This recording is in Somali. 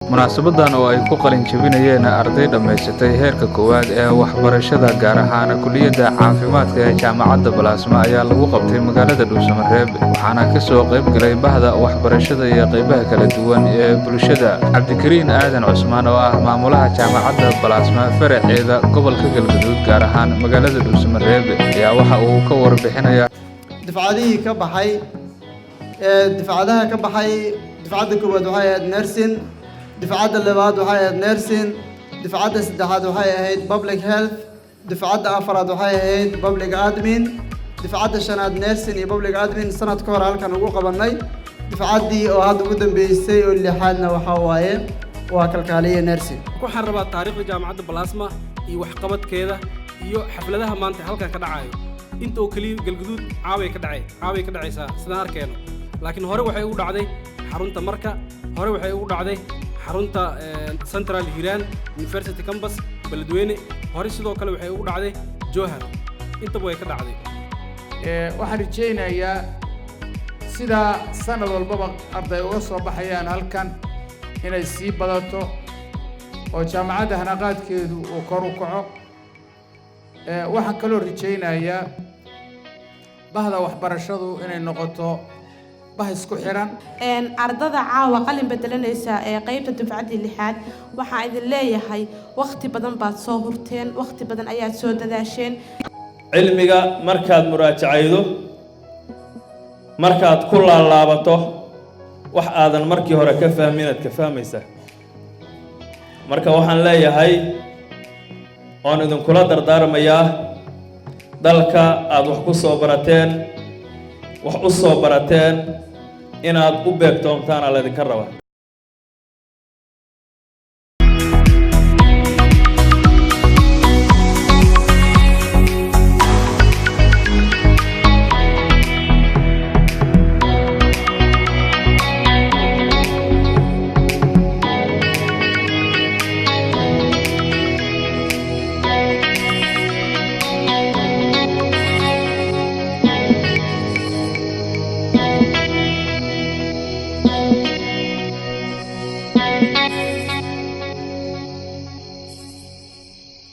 munaasabadan oo ay ku qalin jabinayeen arday dhammaysatay heerka koowaad ee waxbarashada gaar ahaan kulliyadda caafimaadka ee jaamacadda Balaasma ayaa lagu qabtay magaalada Dhuusamareeb waxaana ka soo qayb galay bahda waxbarashada iyo qaybaha kala duwan ee bulshada. Cabdikariin Aadan Cusmaan oo ah maamulaha jaamacadda Balaasma faraceeda gobolka Galgaduud gaar ahaan magaalada Dhuusamareeb ayaa waxa uu ka warbixinayaa dafcadihii ka baxay dafcadda koowaad waxay ahayd nursing, dafcadda labaad waxay ahayd nursing, dafcadda saddexaad waxay ahayd public health, dafcadda afraad waxay ahayd public admin, dafcadda shanaad nursing iyo public admin sanad ka hor halkan ugu qabanay. dafcaddii oo hadda ugu dambeysay oo lixaadna waxa waaye waa kalkaaliye nursing. waxaan rabaa taariikhda jaamacadda Balaasma iyo waxqabadkeeda iyo xafladaha maanta halkan ka dhacayo inta oo kaliya Galgaduud caaway ka dhacaysaa sidaan arkayno. laakiin hore waxay ugu dhacday xarunta marka hore waxay ugu dhacday xarunta Central Hiiraan University Campus Beledweyne hore sidoo kale waxay ugu dhacday Jowhar inta way ka dhacday. waxaan rajaynayaa sida sanad walbaba arday uga soo baxayaan halkan inay sii badato oo jaamacadda hanaqaadkeedu uu kor u kaco. waxaan kaloo rajaynayaa bahda waxbarashadu inay noqoto isku xiran ardada caawa qalin bedelanaysa ee qaybta dufcadii lixaad waxaan idin leeyahay waqti badan baad soo hurteen waqti badan ayaad soo dadaasheen. cilmiga markaad muraajacaydo markaad ku laalaabato wax aadan markii hore ka fahmin aad ka fahmaysaa. marka waxaan leeyahay oon idinkula dardaarmayaa dalka aad wax ku soo barateen wax u soo barateen inaad u beegtoontaana laydinka rabaa.